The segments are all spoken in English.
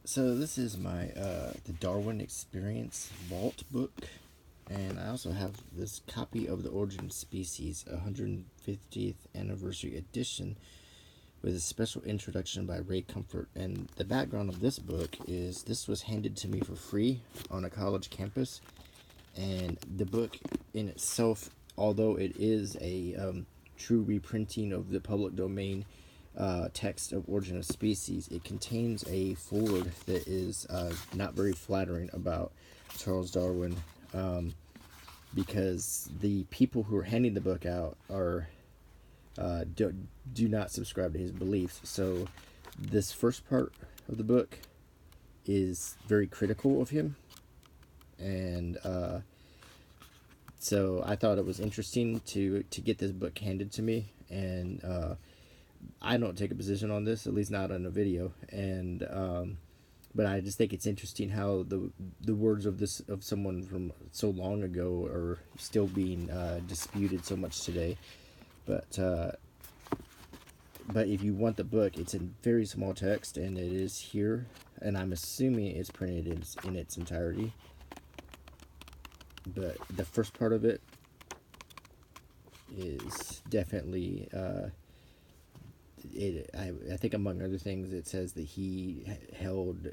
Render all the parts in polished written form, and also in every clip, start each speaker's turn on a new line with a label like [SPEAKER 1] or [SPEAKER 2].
[SPEAKER 1] So this is my the Darwin Experience Vault book, and I also have this copy of the Origin of Species 150th Anniversary Edition with a special introduction by Ray Comfort. And the background of this book is this was handed to me for free on a college campus, and the book in itself, although it is a true reprinting of the public domain text of Origin of Species, it contains a foreword that is not very flattering about Charles Darwin, because the people who are handing the book out are do not subscribe to his beliefs. So this first part of the book is very critical of him, and so I thought it was interesting to get this book handed to me, and I don't take a position on this, at least not in a video, and but I just think it's interesting how the words of someone from so long ago are still being disputed so much today. But if you want the book, it's in very small text, and it is here, and I'm assuming it's printed in its entirety. But the first part of it is definitely I think among other things it says that he held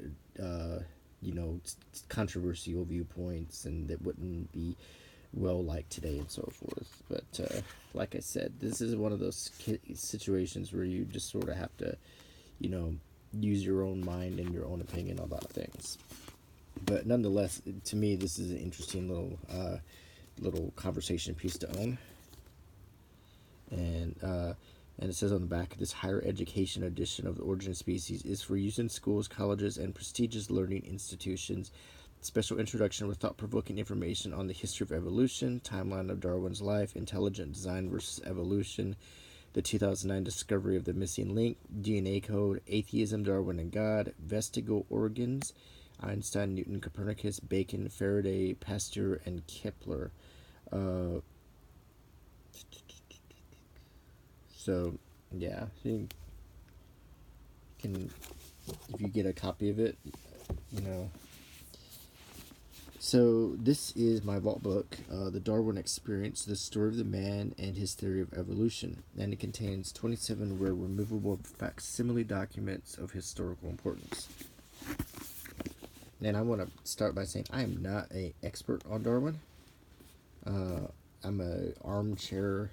[SPEAKER 1] controversial viewpoints and that wouldn't be well liked today and so forth. But like I said, this is one of those situations where you just sort of have to use your own mind and your own opinion about things. But nonetheless, to me, this is an interesting little conversation piece to own. And it says on the back, this higher education edition of the Origin of Species is for use in schools, colleges, and prestigious learning institutions. Special introduction with thought-provoking information on the history of evolution, timeline of Darwin's life, intelligent design versus evolution, the 2009 discovery of the missing link, DNA code, atheism, Darwin and God, vestigial organs, Einstein, Newton, Copernicus, Bacon, Faraday, Pasteur, and Kepler. So, yeah, you can, if you get a copy of it, So, this is my vault book, The Darwin Experience, The Story of the Man and His Theory of Evolution, and it contains 27 rare removable facsimile documents of historical importance. And I want to start by saying I am not an expert on Darwin. I'm an armchair.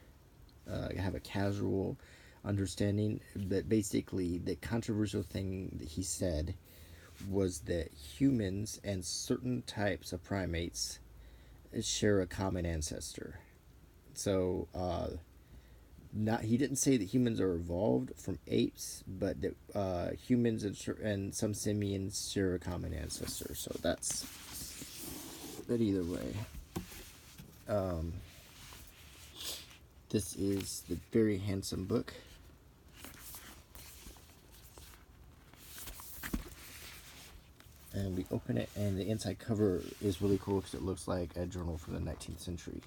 [SPEAKER 1] I have a casual understanding, but basically the controversial thing that he said was that humans and certain types of primates share a common ancestor. So he didn't say that humans are evolved from apes, but that humans and some simians share a common ancestor. So that's. But either way, this is the very handsome book. And we open it, and the inside cover is really cool because it looks like a journal from the 19th century.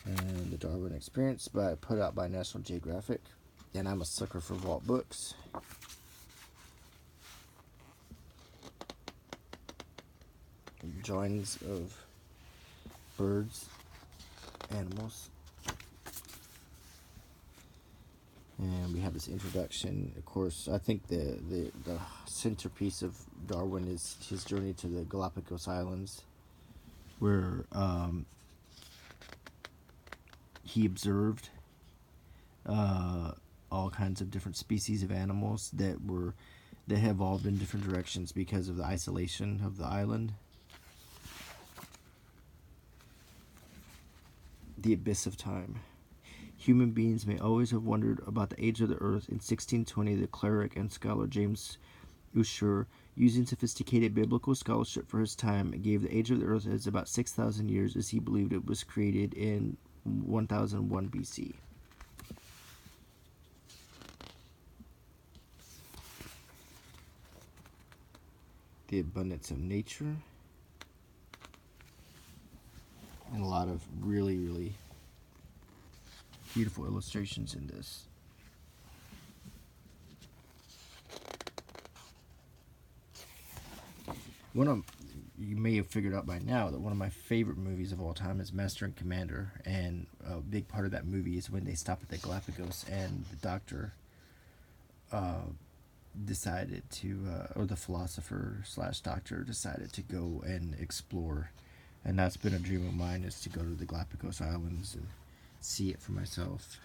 [SPEAKER 1] And the Darwin Experience, put out by National Geographic. And I'm a sucker for vault books. Drawings of birds, animals. And we have this introduction. Of course, I think the centerpiece of Darwin is his journey to the Galapagos Islands, where he observed all kinds of different species of animals that have evolved in different directions because of the isolation of the island. The abyss of time. Human beings may always have wondered about the age of the earth. In 1620, the cleric and scholar James Ussher, using sophisticated biblical scholarship for his time, gave the age of the earth as about 6,000 years, as he believed it was created in 1001 BC. The abundance of nature. And a lot of really, really beautiful illustrations in this. One of You may have figured out by now that one of my favorite movies of all time is Master and Commander, and a big part of that movie is when they stop at the Galapagos and the doctor decided to, or the philosopher slash doctor decided to go and explore, and that's been a dream of mine, is to go to the Galapagos Islands and see it for myself.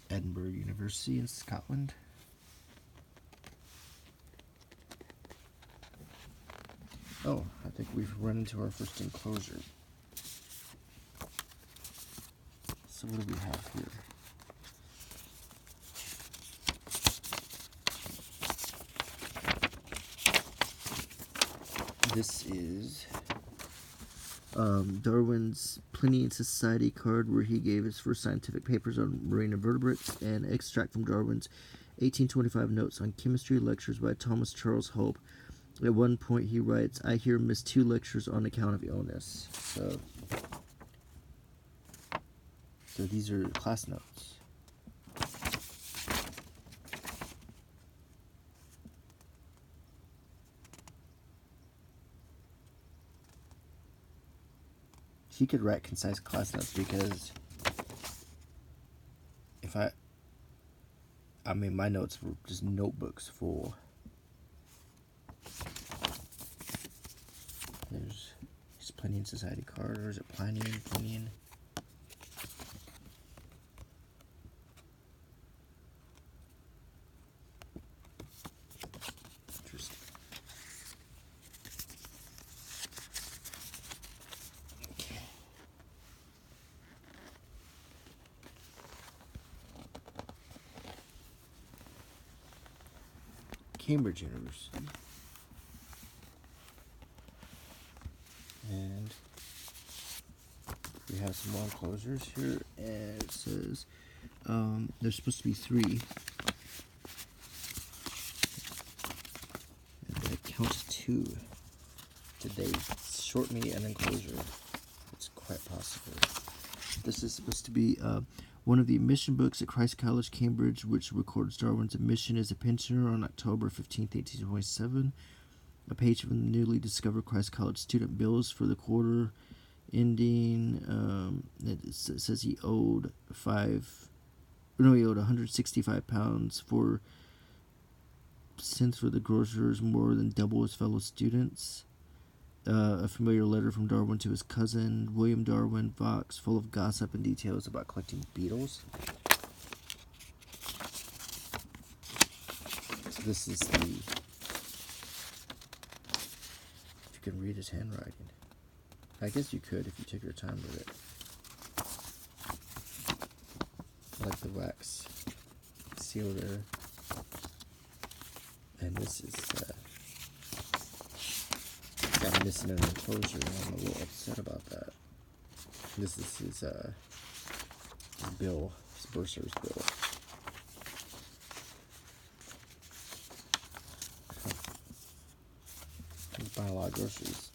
[SPEAKER 1] Edinburgh University in Scotland. Oh, I think we've run into our first enclosure. So what do we have here? This is Darwin's Pliny Society card, where he gave his first scientific papers on marine invertebrates, and extract from Darwin's 1825 notes on chemistry, lectures by Thomas Charles Hope. At one point he writes, "I here missed 2 lectures on account of illness." So these are class notes. He could write concise class notes, because if I mean, my notes were just notebooks full. There's his Plinian Society card, or is it Plinian? Interesting. Okay. Cambridge University. And we have some more enclosures here, and it says there's supposed to be 3. And I count 2. Did they short me an enclosure? It's quite possible. This is supposed to be one of the admission books at Christ College, Cambridge, which records Darwin's admission as a pensioner on October 15th, 1827. A page from the newly discovered Christ College student bills for the quarter ending. It says he owed £165 for cents for the grocers, more than double his fellow students. A familiar letter from Darwin to his cousin, William Darwin, Fox, full of gossip and details about collecting beetles. So this is the... If you can read his handwriting. I guess you could if you took your time with it. I like the wax seal there. And this is... I'm missing an enclosure, and I'm a little upset about that. This is his bill, his bursar's bill. He's buying a lot of groceries.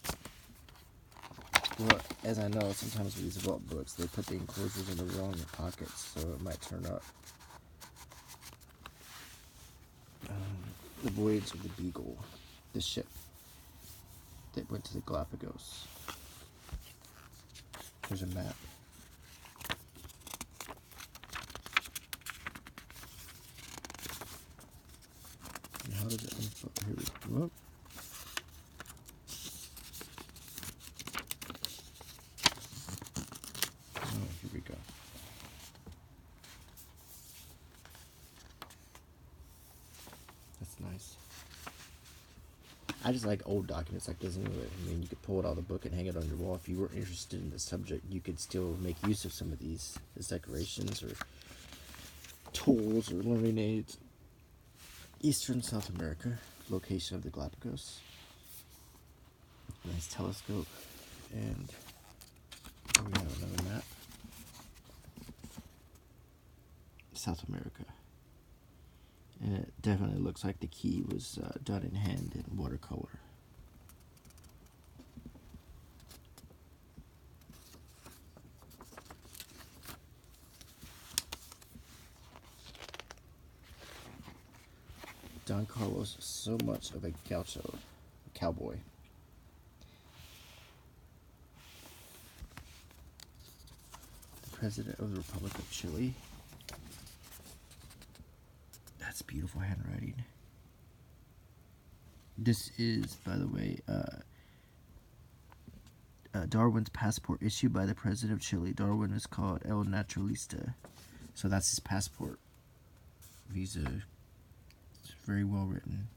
[SPEAKER 1] Well, as I know, sometimes with these vault books, they put the enclosures in the wrong pockets, so it might turn up. The Voyage of the Beagle, the ship that went to the Galapagos. There's a map. And how does it unfold? Here we go. Whoop. Oh, here we go. That's nice. I just like old documents like this anyway. I mean, you could pull it out of the book and hang it on your wall. If you were interested in the subject, you could still make use of some of these as decorations or tools or learning aids. Eastern South America, location of the Galapagos. Nice telescope. And here we have another map. South America. And it definitely looks like the key was done in hand in watercolor. Don Carlos so much of a cowboy? The President of the Republic of Chile. That's beautiful handwriting. This is, by the way, Darwin's passport issued by the President of Chile. Darwin is called El Naturalista. So that's his passport. Visa. It's very well written.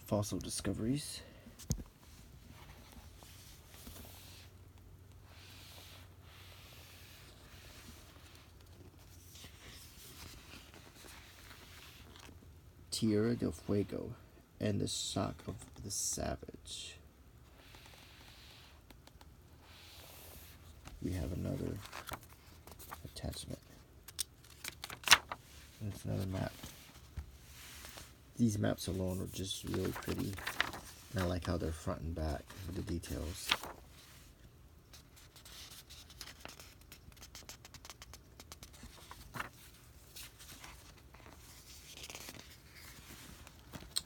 [SPEAKER 1] Fossil discoveries. Tierra del Fuego and the Shock of the Savage. We have another attachment. And it's another map. These maps alone are just really pretty. And I like how they're front and back with the details.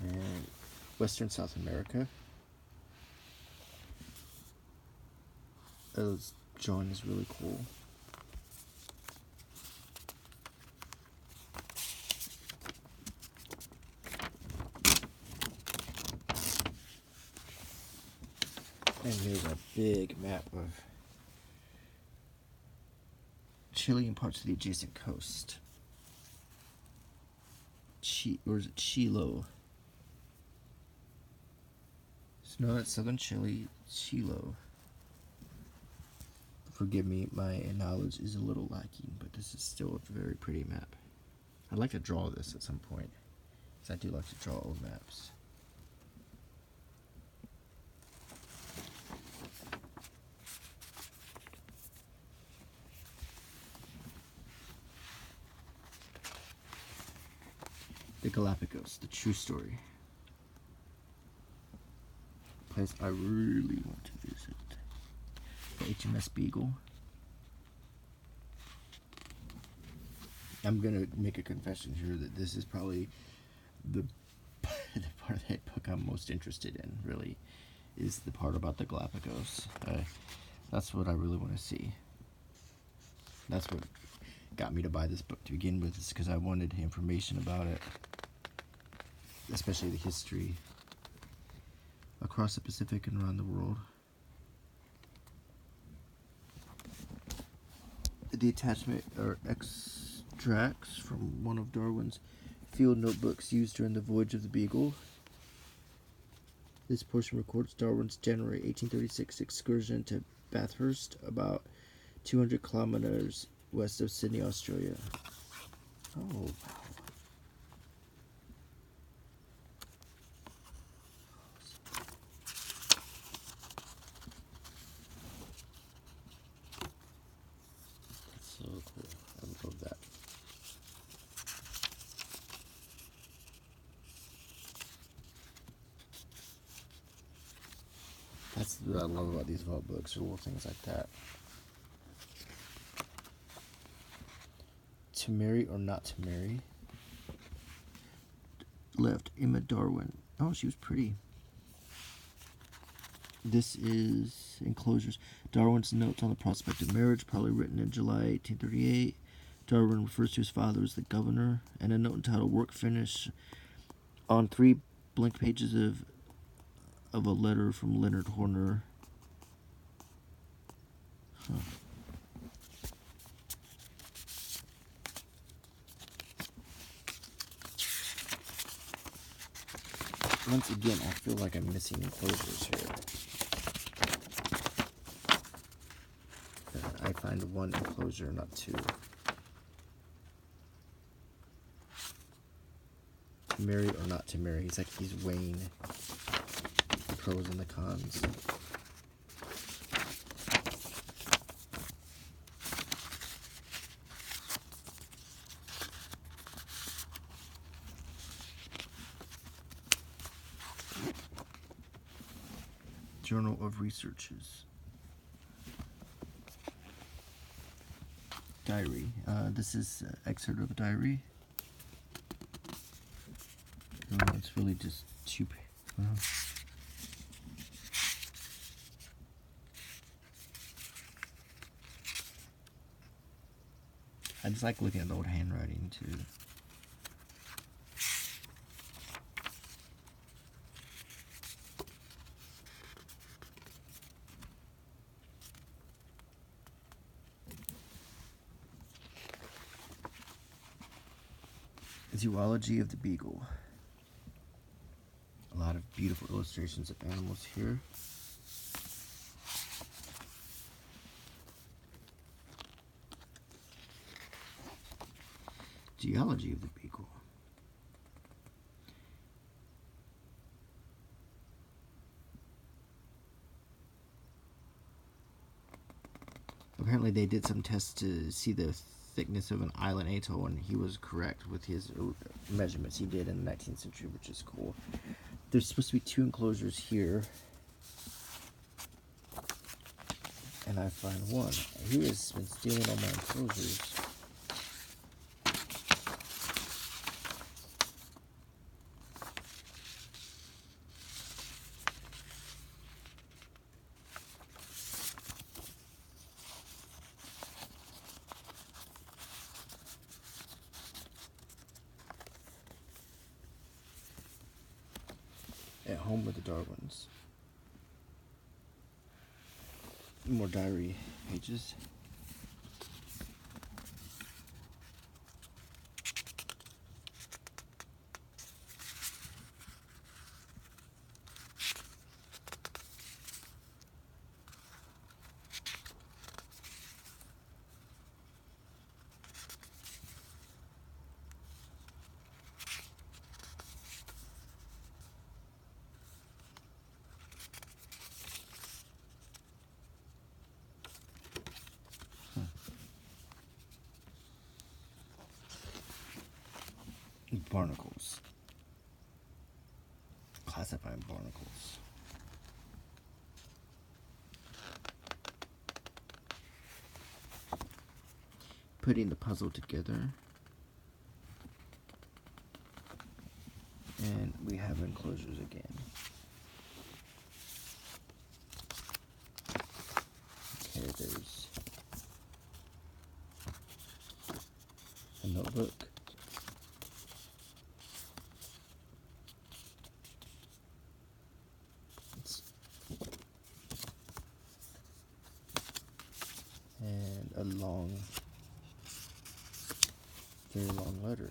[SPEAKER 1] And Western South America. This drawing is really cool. And here's a big map of Chile and parts of the adjacent coast. Or is it Chilo? No, it's southern Chile, Chilo. Forgive me, my knowledge is a little lacking, but this is still a very pretty map. I'd like to draw this at some point, because I do like to draw old maps. The Galapagos, the true story. Place I really want to visit. The HMS Beagle. I'm gonna make a confession here that this is probably the part of that book I'm most interested in, really, is the part about the Galapagos. That's what I really want to see. That's what got me to buy this book to begin with, is because I wanted information about it, especially the history across the Pacific and around the world. The attachment are extracts from one of Darwin's field notebooks used during the voyage of the Beagle. This portion records Darwin's January 1836 excursion to Bathurst, about 200 kilometers west of Sydney, Australia. Oh, wow. So cool. I love that. That's what I love about these vault books, or little things like that. To marry or not to marry. Left Emma Darwin. Oh, she was pretty. This is enclosures. Darwin's notes on the prospect of marriage, probably written in July 1838. Darwin refers to his father as the governor, and a note entitled "Work Finish" on 3 blank pages of a letter from Leonard Horner. Huh. Once again, I feel like I'm missing enclosures here. I find one enclosure, not 2. To marry or not to marry. He's weighing the pros and the cons. Journal of Researches. diary. This is an excerpt of a diary. It's really just two. I just like looking at the old handwriting too. Zoology of the beagle. A lot of beautiful illustrations of animals here. Geology of the beagle. Apparently they did some tests to see the thickness of an island atoll, and he was correct with his measurements he did in the 19th century, which is cool. There's supposed to be 2 enclosures here, and I find one. He has been stealing all my enclosures. At home with the Darwins. More diary pages. Barnacles. Classifying barnacles. Putting the puzzle together. And we have enclosures again. Okay, there's a notebook. And a long, very long letter.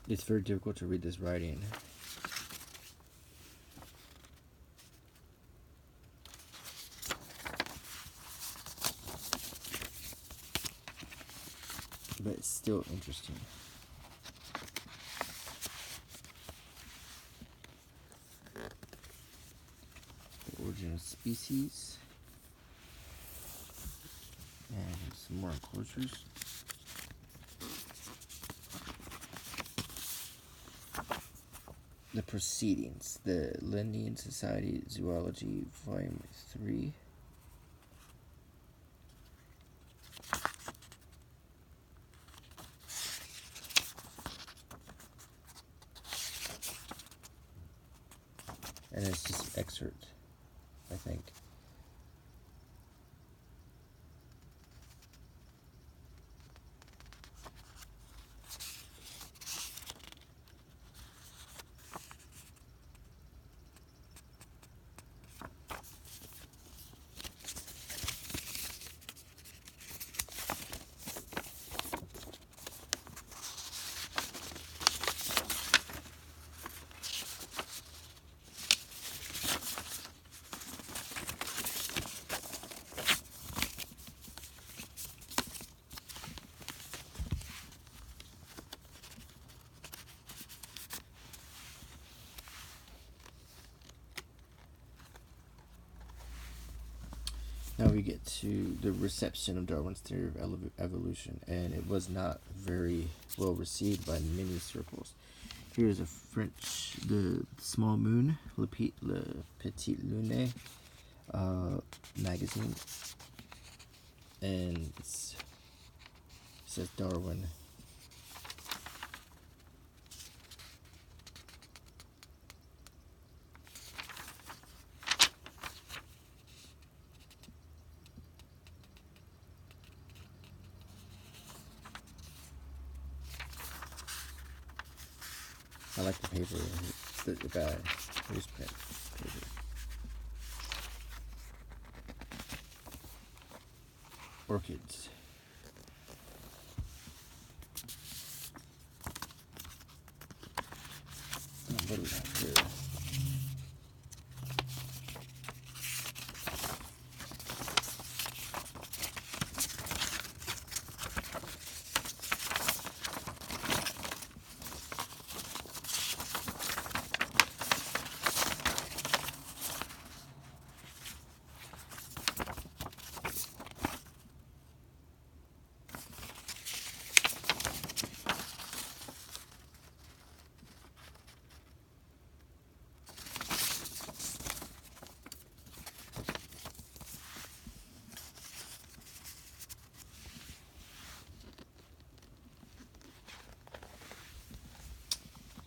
[SPEAKER 1] It's very difficult to read this writing. But it's still interesting. The origin of species. And some more enclosures. The Proceedings, the Linnean Society Zoology, Volume 3. And it's just excerpt, I think. Now we get to the reception of Darwin's theory of evolution, and it was not very well received by many circles. Here is a French, the Small Moon, Le Petit Lune magazine, and it says Darwin. I like the paper, the guy, newsprint paper. Orchids. What do we have here?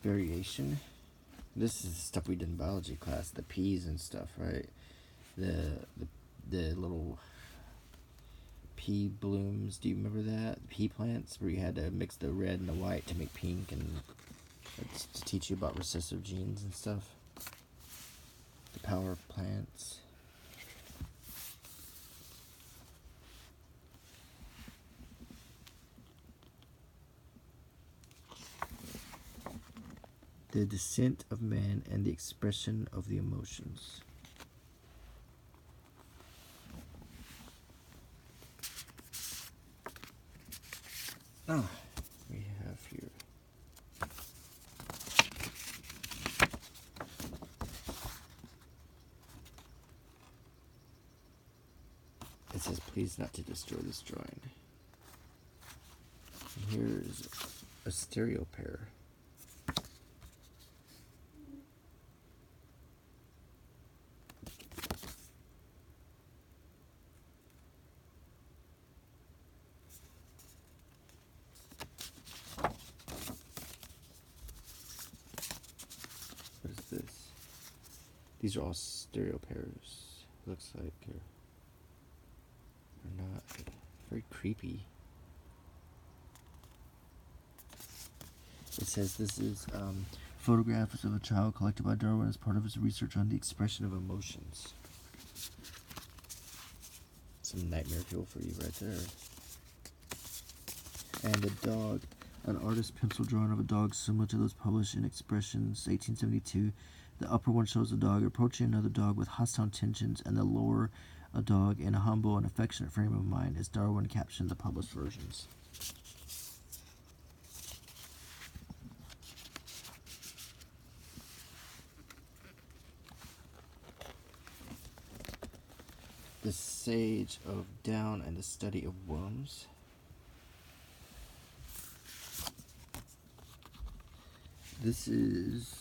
[SPEAKER 1] Variation. This is the stuff we did in biology class, the peas and stuff, right? The little pea blooms. Do you remember that? Pea plants, where you had to mix the red and the white to make pink, and to teach you about recessive genes and stuff. The power of plants. The descent of man and the expression of the emotions. Oh, we have here. It says, please not to destroy this drawing. And here's a stereo pair. These are all stereo pairs. Looks like they're not very creepy. It says this is photographs of a child collected by Darwin as part of his research on the expression of emotions. Some nightmare fuel for you right there. And the dog, an artist's pencil drawing of a dog similar to those published in Expressions, 1872. The upper one shows a dog approaching another dog with hostile intentions, and the lower a dog in a humble and affectionate frame of mind, as Darwin captioned the published versions. The Sage of Down and the Study of Worms. This is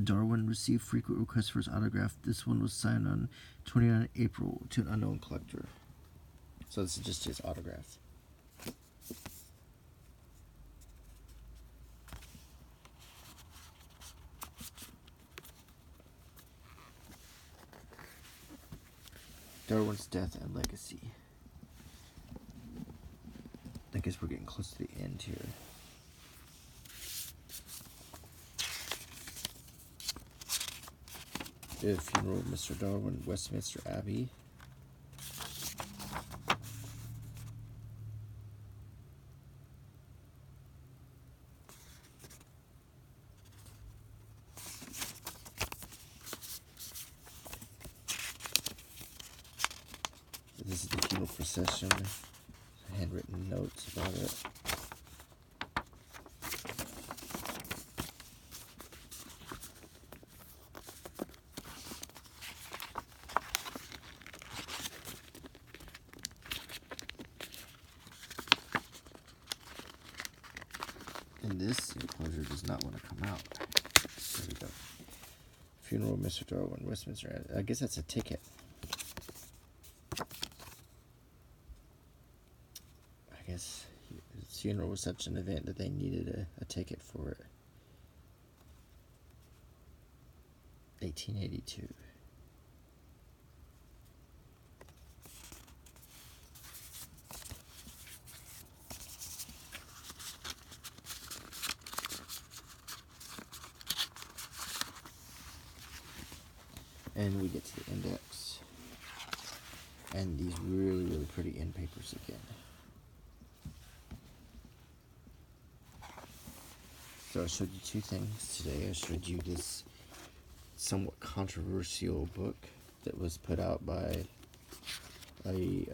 [SPEAKER 1] Darwin received frequent requests for his autograph. This one was signed on 29 April to an unknown collector. So this is just his autograph. Darwin's Death and Legacy. I guess we're getting close to the end here. The Funeral of Mr. Darwin, Westminster Abbey. This is the funeral procession. Handwritten notes about it. And this enclosure does not want to come out. There we go. Funeral of Mr. Darwin, Westminster. I guess that's a ticket. I guess his funeral was such an event that they needed a ticket for it. 1882. And we get to the index. And these really, really pretty end papers again. So I showed you two things today. I showed you this somewhat controversial book that was put out by a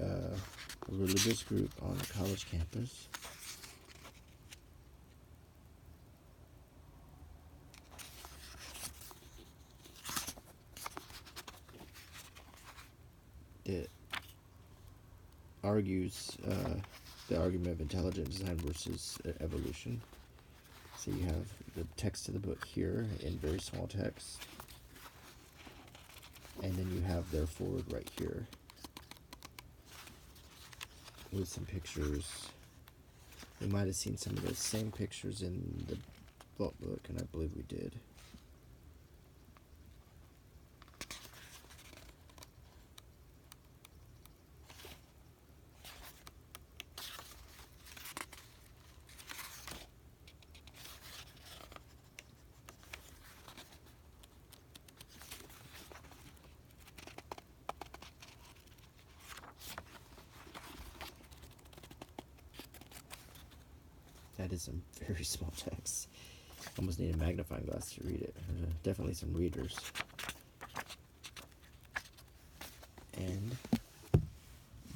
[SPEAKER 1] religious group on a college campus. That argues the argument of intelligent design versus evolution. So you have the text of the book here in very small text, and then you have their forward right here with some pictures. We might have seen some of those same pictures in the vault book, and I believe we did. That is some very small text. Almost need a magnifying glass to read it. Definitely some readers. And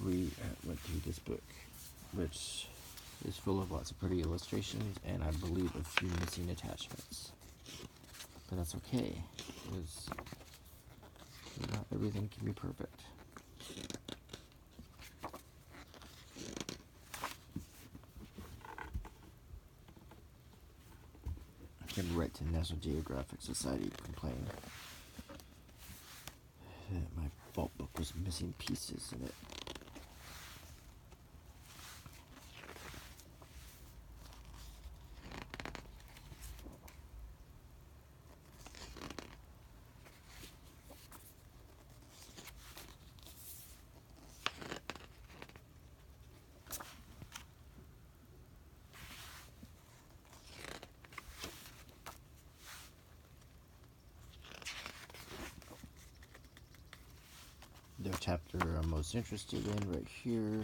[SPEAKER 1] we went through this book, which is full of lots of pretty illustrations and I believe a few missing attachments. But that's okay, because not everything can be perfect. I can write to National Geographic Society complaining that my vault book was missing pieces in it. The chapter I'm most interested in right here